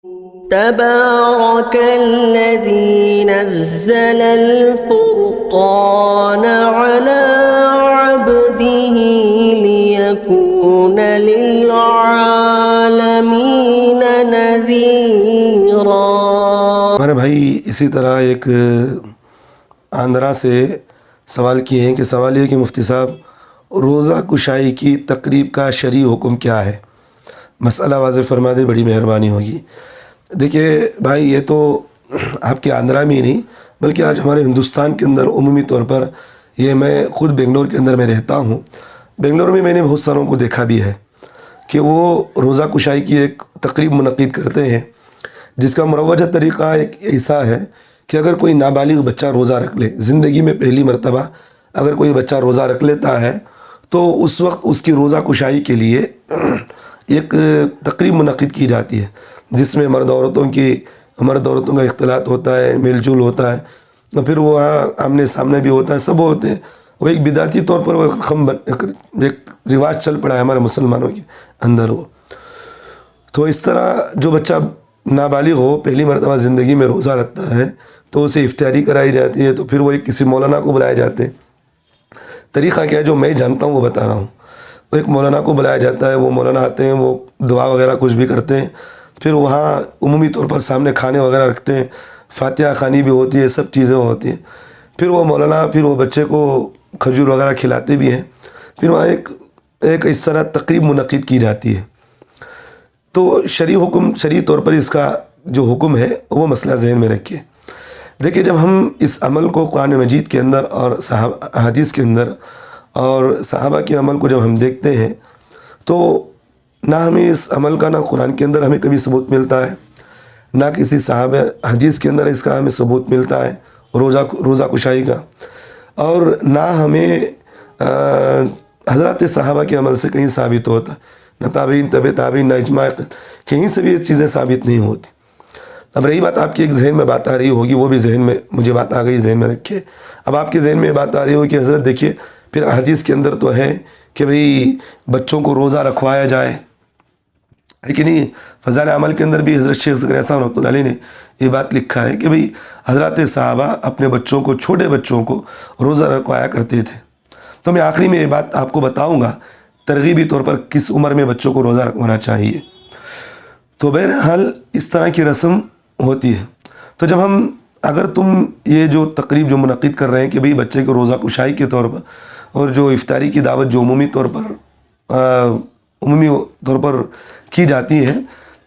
تبارك الذي نزل الفرقان على عبده ليكون للعالمين نذيرا۔ ہمارے بھائی اسی طرح ایک آندھرا سے سوال کیے ہیں کہ سوال یہ کہ مفتی صاحب روزہ کشائی کی تقریب کا شرعی حکم کیا ہے؟ مسئلہ واضح فرما دے، بڑی مہربانی ہوگی۔ دیکھیے بھائی، یہ تو آپ کے آندھرا میں ہی نہیں بلکہ آج ہمارے ہندوستان کے اندر عمومی طور پر، یہ میں خود بنگلور کے اندر میں رہتا ہوں، بنگلور میں نے بہت ساروں کو دیکھا بھی ہے کہ وہ روزہ کشائی کی ایک تقریب منعقد کرتے ہیں، جس کا مروجہ طریقہ ایک ایسا ہے کہ اگر کوئی نابالغ بچہ روزہ رکھ لے، زندگی میں پہلی مرتبہ اگر کوئی بچہ روزہ رکھ لیتا ہے تو اس وقت اس کی روزہ کشائی کے لیے ایک تقریب منعقد کی جاتی ہے، جس میں مرد عورتوں کا اختلاط ہوتا ہے، میل جول ہوتا ہے، اور پھر وہاں آمنے سامنے بھی ہوتا ہے، سب ہوتے ہیں۔ وہ ایک بدعتی طور پر وہ ایک رواج چل پڑا ہے ہمارے مسلمانوں کے اندر۔ وہ تو اس طرح جو بچہ نابالغ ہو، پہلی مرتبہ زندگی میں روزہ رکھتا ہے، تو اسے افطاری کرائی جاتی ہے، تو پھر وہ کسی مولانا کو بلائے جاتے ہیں۔ طریقہ کیا ہے جو میں جانتا ہوں وہ بتا رہا ہوں۔ وہ ایک مولانا کو بلایا جاتا ہے، وہ مولانا آتے ہیں، وہ دعا وغیرہ کچھ بھی کرتے ہیں، پھر وہاں عمومی طور پر سامنے کھانے وغیرہ رکھتے ہیں، فاتحہ خوانی بھی ہوتی ہے، سب چیزیں ہوتی ہیں۔ پھر وہ مولانا وہ بچے کو کھجور وغیرہ کھلاتے بھی ہیں، پھر وہاں ایک اس طرح تقریب منعقد کی جاتی ہے۔ تو شرعی طور پر اس کا جو حکم ہے وہ مسئلہ ذہن میں رکھیے۔ دیکھیے، جب ہم اس عمل کو قرآن مجید کے اندر اور احادیث کے اندر اور صحابہ کے عمل کو جب ہم دیکھتے ہیں تو نہ ہمیں اس عمل کا، نہ قرآن کے اندر ہمیں کبھی ثبوت ملتا ہے، نہ کسی صحابہ حدیث کے اندر اس کا ہمیں ثبوت ملتا ہے روزہ کشائی کا، اور نہ ہمیں حضرات صحابہ کے عمل سے کہیں ثابت ہوتا، نہ تابعین، طبع تابعین، نہ اجماع، کہیں سے بھی یہ چیزیں ثابت نہیں ہوتی۔ اب رہی بات آپ کے ایک ذہن میں بات آ رہی ہوگی، وہ بھی ذہن میں مجھے بات آ گئی، ذہن میں رکھیے۔ اب آپ کے ذہن میں بات آ رہی ہوگی کہ حضرت دیکھیے، پھر حدیث کے اندر تو ہے کہ بھئی بچوں کو روزہ رکھوایا جائے، لیکن نہیں، فضائل عمل کے اندر بھی حضرت شیخ زکریا صاحب رحمۃ اللہ علیہ نے یہ بات لکھا ہے کہ بھئی حضرات صحابہ اپنے بچوں کو، چھوٹے بچوں کو روزہ رکھوایا کرتے تھے۔ تو میں آخری میں یہ بات آپ کو بتاؤں گا ترغیبی طور پر کس عمر میں بچوں کو روزہ رکھوانا چاہیے۔ تو بہرحال اس طرح کی رسم ہوتی ہے۔ تو جب اگر تم یہ جو تقریب جو منعقد کر رہے ہیں کہ بھئی بچے کو روزہ کشائی کے طور پر، اور جو افطاری کی دعوت جو عمومی طور پر کی جاتی ہے،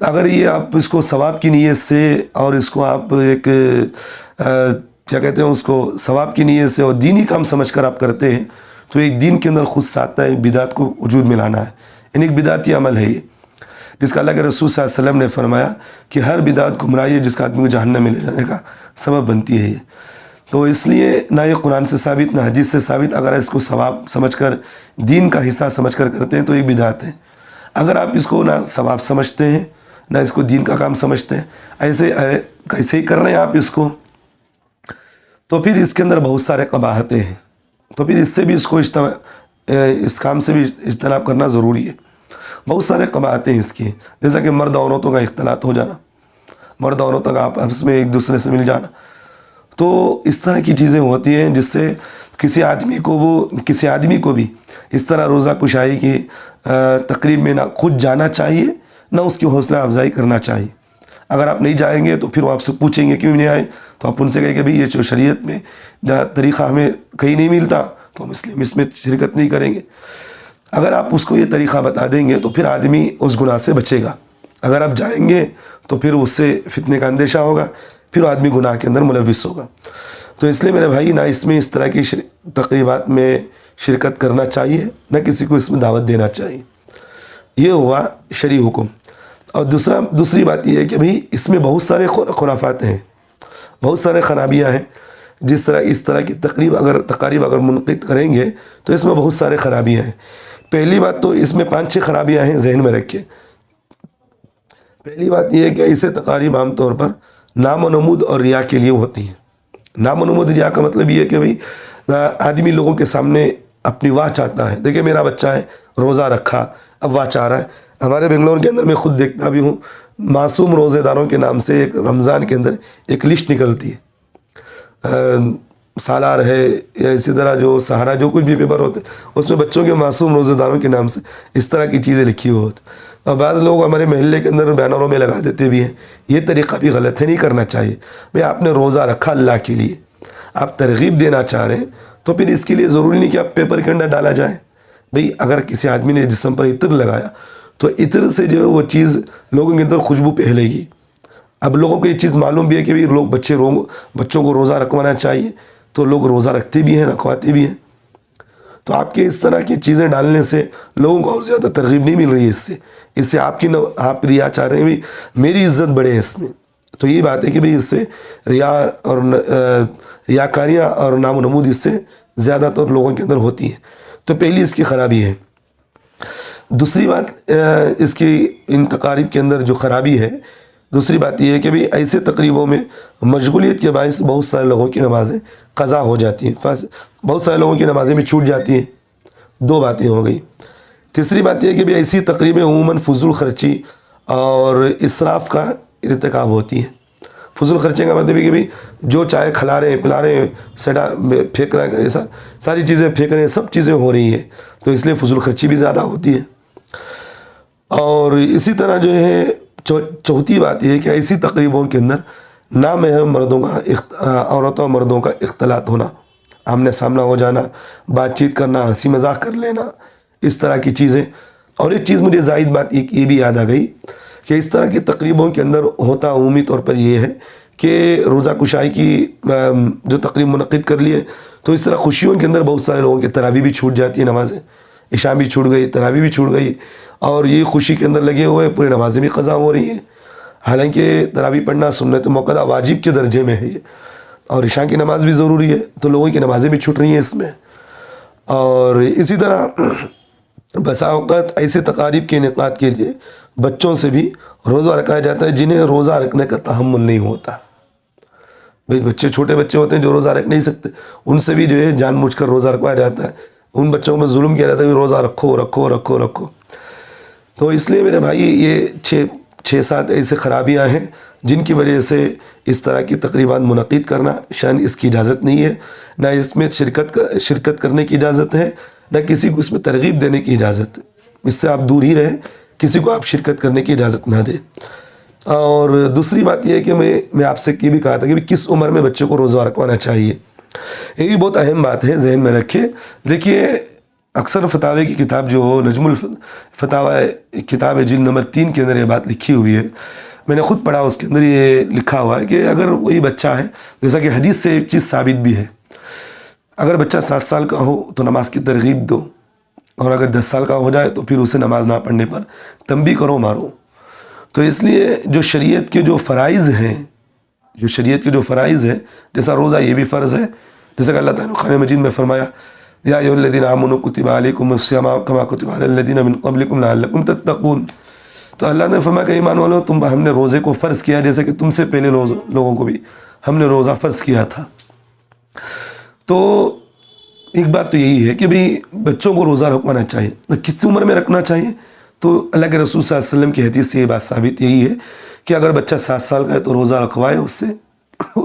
اگر یہ آپ اس کو ثواب کی نیت سے، اور اس کو آپ ایک کیا کہتے ہیں، اس کو ثواب کی نیت سے اور دینی کام سمجھ کر آپ کرتے ہیں، تو ایک دین کے اندر خود ساتھ ہے بدعت کو وجود میں لانا ہے، یعنی ایک بدعتی عمل ہے یہ، جس کا اللہ کے رسول صلی اللہ علیہ وسلم نے فرمایا کہ ہر بدعت گمراہی ہے جس کا آدمی کو جہنم میں لے جانے کا سبب بنتی ہے یہ۔ تو اس لیے نہ یہ قرآن سے ثابت، نہ حدیث سے ثابت، اگر اس کو ثواب سمجھ کر، دین کا حصہ سمجھ کر کرتے ہیں تو یہ بدعت ہے۔ اگر آپ اس کو نہ ثواب سمجھتے ہیں، نہ اس کو دین کا کام سمجھتے ہیں، ایسے ہی کر رہے ہیں آپ اس کو، تو پھر اس کے اندر بہت سارے قباحتیں ہیں، تو پھر اس سے بھی اس کام سے بھی اجتناب کرنا ضروری ہے۔ بہت سارے قباحتیں اس کی، جیسا کہ مرد عورتوں کا اختلاط ہو جانا، مرد عورتوں کا آپس میں ایک دوسرے سے مل جانا، تو اس طرح کی چیزیں ہوتی ہیں جس سے کسی آدمی کو بھی اس طرح روزہ کشائی کی تقریب میں نہ خود جانا چاہیے، نہ اس کی حوصلہ افزائی کرنا چاہیے۔ اگر آپ نہیں جائیں گے تو پھر وہ آپ سے پوچھیں گے کیوں نہیں آئے، تو آپ ان سے کہیں کہ بھئی یہ جو شریعت میں طریقہ ہمیں کہیں نہیں ملتا تو ہم اس میں شرکت نہیں کریں گے۔ اگر آپ اس کو یہ طریقہ بتا دیں گے تو پھر آدمی اس گناہ سے بچے گا۔ اگر آپ جائیں گے تو پھر اس سے فتنے کا اندیشہ ہوگا، پھر آدمی گناہ کے اندر ملوث ہوگا۔ تو اس لیے میرے بھائی، نہ اس میں اس طرح کی تقریبات میں شرکت کرنا چاہیے، نہ کسی کو اس میں دعوت دینا چاہیے۔ یہ ہوا شرعی حکم۔ اور دوسری بات یہ ہے کہ بھئی اس میں بہت سارے خرافات ہیں، بہت سارے خرابیاں ہیں۔ اس طرح کی تقریب اگر منعقد کریں گے تو اس میں بہت سارے خرابیاں ہیں۔ پہلی بات تو اس میں 5-6 خرابیاں ہیں، ذہن میں رکھیں۔ پہلی بات یہ ہے کہ اسے تقاریب عام طور پر نام و نمود اور ریا کے لیے ہوتی ہیں۔ نام و نمود ریا کا مطلب یہ ہے کہ بھئی آدمی لوگوں کے سامنے اپنی واہ چاہتا ہے، دیکھیں میرا بچہ ہے روزہ رکھا، اب واہ چاہ رہا ہے۔ ہمارے بنگلور کے اندر میں خود دیکھتا بھی ہوں، معصوم روزے داروں کے نام سے ایک رمضان کے اندر ایک لسٹ نکلتی ہے، سالار ہے یا اسی طرح جو سہارا جو کچھ بھی پیپر ہوتے ہیں اس میں بچوں کے معصوم روزے داروں کے نام سے اس طرح کی چیزیں لکھی ہوئی ہوتی. اور بعض لوگ ہمارے محلے کے اندر بینروں میں لگا دیتے بھی ہیں. یہ طریقہ بھی غلط ہے، نہیں کرنا چاہیے. بھئی آپ نے روزہ رکھا اللہ کے لیے، آپ ترغیب دینا چاہ رہے ہیں تو پھر اس کے لیے ضروری نہیں کہ آپ پیپر کے اندر ڈالا جائے. بھئی اگر کسی آدمی نے جسم پر عطر لگایا تو عطر سے جو ہے وہ چیز لوگوں کے اندر خوشبو پھیلے گی. اب لوگوں کو یہ چیز معلوم بھی ہے کہ لوگ بچوں کو روزہ رکھوانا چاہیے، تو لوگ روزہ رکھتے بھی ہیں، رکھواتے بھی ہیں. تو آپ کے اس طرح کی چیزیں ڈالنے سے لوگوں کو اور زیادہ ترغیب نہیں مل رہی ہے. اس سے آپ ریا چاہ رہے ہیں بھی میری عزت بڑھے اس میں. تو یہ بات ہے کہ بھئی اس سے ریاکاریاں اور نام و نمود اس سے زیادہ تر لوگوں کے اندر ہوتی ہیں. تو پہلی اس کی خرابی ہے. دوسری بات اس کی ان تقاریب کے اندر جو خرابی ہے، دوسری بات یہ ہے کہ بھئی ایسے تقریبوں میں مشغولیت کے باعث بہت سارے لوگوں کی نمازیں قضا ہو جاتی ہیں، بہت سارے لوگوں کی نمازیں بھی چھوٹ جاتی ہیں. دو باتیں ہو گئی. تیسری بات یہ ہے کہ بھئی ایسی تقریبیں عموماً فضول خرچی اور اسراف کا ارتکاب ہوتی ہیں. فضول خرچے کا مطلب ہے کہ بھئی جو چاہے کھلا رہے ہیں، پلا رہے ہیں، سڈا پھینک رہا ہے، ساری چیزیں پھینک رہے ہیں، سب چیزیں ہو رہی ہیں، تو اس لیے فضول خرچی بھی زیادہ ہوتی ہے. اور اسی طرح جو ہے چوتھی بات یہ ہے کہ ایسی تقریبوں کے اندر نامحرم عورتوں اور مردوں کا اختلاط ہونا، آمنے سامنا ہو جانا، بات چیت کرنا، ہنسی مذاق کر لینا، اس طرح کی چیزیں. اور ایک چیز مجھے زائد بات یہ بھی یاد آ گئی کہ اس طرح کی تقریبوں کے اندر ہوتا عمومی طور پر یہ ہے کہ روزہ کشائی کی جو تقریب منعقد کر لیے تو اس طرح خوشیوں کے اندر بہت سارے لوگوں کی تراویح بھی چھوٹ جاتی ہے، نمازیں عشاء بھی چھوٹ گئی، تراویح بھی چھوٹ گئی، اور یہ خوشی کے اندر لگے ہوئے پوری نمازیں بھی قضا ہو رہی ہیں. حالانکہ تراویح پڑھنا سنت موقع واجب کے درجے میں ہے یہ، اور عشاء کی نماز بھی ضروری ہے، تو لوگوں کی نمازیں بھی چھوٹ رہی ہیں اس میں. اور اسی طرح بسا اوقات ایسے تقاریب کے انعقاد کے لیے بچوں سے بھی روزہ رکھایا جاتا ہے جنہیں روزہ رکھنے کا تحمل نہیں ہوتا. بھئی بچے چھوٹے بچے ہوتے ہیں جو روزہ رکھ نہیں سکتے، ان سے بھی جو ہے جان بوجھ کر روزہ رکھوایا جاتا ہے. ان بچوں میں ظلم کیا جاتا ہے کہ روزہ رکھو رکھو رکھو رکھو. تو اس لیے میرے بھائی یہ 6-7 ایسے خرابیاں ہیں جن کی وجہ سے اس طرح کی تقریبات منعقد کرنا شان اس کی اجازت نہیں ہے، نہ اس میں شرکت کرنے کی اجازت ہے، نہ کسی کو اس میں ترغیب دینے کی اجازت. اس سے آپ دور ہی رہیں، کسی کو آپ شرکت کرنے کی اجازت نہ دیں. اور دوسری بات یہ ہے کہ میں آپ سے یہ بھی کہا تھا کہ کس عمر میں بچے کو روزہ رکھوانا چاہیے. یہ بھی بہت اہم بات ہے، ذہن میں رکھیں. دیکھیے اکثر فتاوی کی کتاب جو نجم الفتاوی کتاب ہے جلد نمبر 3 کے اندر یہ بات لکھی ہوئی ہے، میں نے خود پڑھا، اس کے اندر یہ لکھا ہوا ہے کہ اگر وہی بچہ ہے، جیسا کہ حدیث سے ایک چیز ثابت بھی ہے، اگر بچہ 7 سال کا ہو تو نماز کی ترغیب دو، اور اگر 10 سال کا ہو جائے تو پھر اسے نماز نہ پڑھنے پر تنبیہ کرو، مارو. تو اس لیے جو شریعت کے جو فرائض ہیں، جیسا روزہ یہ بھی فرض ہے، جیسا کہ اللہ تعالیٰ نے قرآن مجید میں فرمایا یا ایھا الذین آمنوا کتب علیکم الصیام کما کتب علی الذین من قبلکم لعلکم تتقون. تو اللہ نے فرمایا کہ ایمان والو، ہم نے روزے کو فرض کیا جیسے کہ تم سے پہلے لوگوں کو بھی ہم نے روزہ فرض کیا تھا. تو ایک بات تو یہی ہے کہ بھئی بچوں کو روزہ رکھوانا چاہیے. کس عمر میں رکھنا چاہیے؟ تو اللہ کے رسول صلی اللہ علیہ وسلم کی حدیث سے یہ بات ثابت یہی ہے کہ اگر بچہ 7 سال کا ہے تو روزہ رکھوائے، اس سے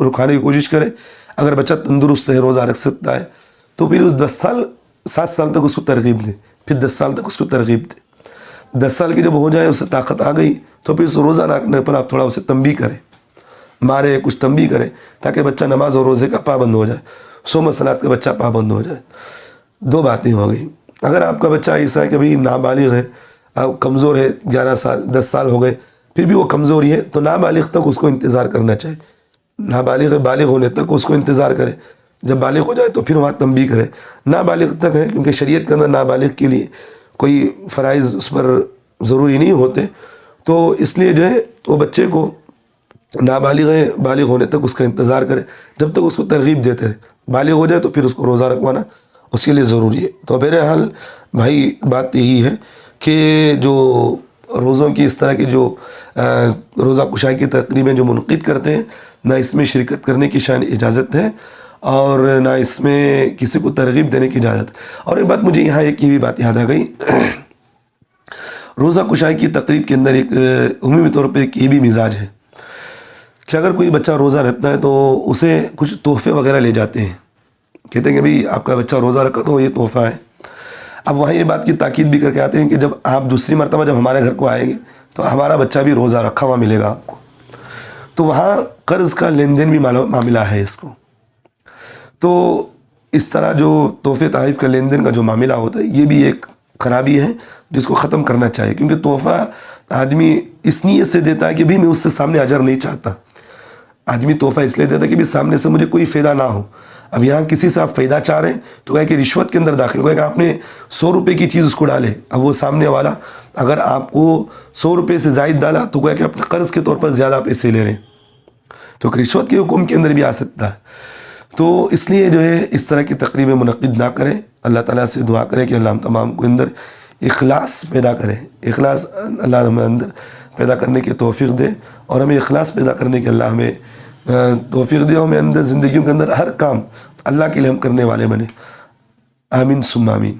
رکھانے کی کوشش کرے. اگر بچہ تندرست ہے، روزہ رکھ سکتا ہے، تو پھر اس 7 سال تک اس کو ترغیب دے، پھر 10 سال تک اس کو ترغیب دے. 10 سال کی جب ہو جائے، اسے طاقت آ گئی، تو پھر اس روزہ رکھنے پر آپ تھوڑا اسے تنبیہ کریں، مارے، کچھ تنبیہ کریں، تاکہ بچہ نماز اور روزے کا پابند ہو جائے، صوم و صلاۃ کا بچہ پابند ہو جائے. 2 باتیں ہو گئی. اگر آپ کا بچہ ایسا ہے کہ بھئی نابالغ ہے، کمزور ہے، 11 سال 10 سال ہو گئے، پھر بھی وہ کمزوری ہے، تو نابالغ تک اس کو انتظار کرنا چاہیے. نابالغ بالغ ہونے تک اس کو انتظار کرے، جب بالغ ہو جائے تو پھر وہاں تنبیہ کرے. نابالغ تک ہے کیونکہ شریعت کے اندر نابالغ کے لیے کوئی فرائض اس پر ضروری نہیں ہوتے، تو اس لیے جو ہے وہ بچے کو بالغ ہونے تک اس کا انتظار کرے، جب تک اس کو ترغیب دیتے رہے. بالغ ہو جائے تو پھر اس کو روزہ رکھوانا اس کے لیے ضروری ہے. تو بہرحال بھائی بات یہی ہے کہ جو روزوں کی اس طرح کی جو روزہ کشائی کی تقریبیں جو منعقد کرتے ہیں، نہ اس میں شرکت کرنے کی شان اجازت ہے، اور نہ اس میں کسی کو ترغیب دینے کی اجازت. اور ایک بات مجھے یہاں ایک یہ بھی بات یاد آ گئی، روزہ کشائی کی تقریب کے اندر ایک عمومی طور پہ ایک یہ بھی مزاج ہے کہ اگر کوئی بچہ روزہ رکھتا ہے تو اسے کچھ تحفے وغیرہ لے جاتے ہیں، کہتے ہیں کہ بھئی آپ کا بچہ روزہ رکھا تو یہ تحفہ ہے۔ اب وہاں یہ بات کی تاکید بھی کر کے آتے ہیں کہ جب آپ دوسری مرتبہ جب ہمارے گھر کو آئیں گے تو ہمارا بچہ بھی روزہ رکھا ہوا ملے گا آپ کو۔ تو وہاں قرض کا لین دین بھی معاملہ ہے اس کو۔ تو اس طرح جو تحفے تحائف کا لین دین کا جو معاملہ ہوتا ہے یہ بھی ایک خرابی ہے جس کو ختم کرنا چاہیے، کیونکہ تحفہ آدمی اس نیت سے دیتا ہے کہ بھئی میں اس سے سامنے اجر نہیں چاہتا۔ آدمی تحفہ اس لیے دیتا ہے کہ بھی سامنے سے مجھے کوئی فائدہ نہ ہو۔ اب یہاں کسی سے آپ فائدہ چاہ رہے ہیں تو کہا کہ رشوت کے اندر داخل ہوا کہ آپ نے 100 روپے کی چیز اس کو ڈالے، اب وہ سامنے والا اگر آپ کو 100 روپے سے زائد ڈالا تو کہا کہ اپنے قرض کے طور پر زیادہ پیسے لے رہے ہیں، تو رشوت کے حکم کے اندر بھی آ سکتا ہے۔ تو اس لیے جو ہے اس طرح کی تقریبیں منعقد نہ کریں۔ اللہ تعالیٰ سے دعا کریں کہ اللہ ہم تمام کو اندر اخلاص پیدا کرے، اخلاص اللہ ہمیں اندر پیدا کرنے کی توفیق دے، اور ہمیں اخلاص پیدا کرنے کے اللہ ہمیں توفیق دے، ہمیں اندر زندگیوں کے اندر ہر کام اللہ کے لیے ہم کرنے والے بنے۔ آمین ثم آمین۔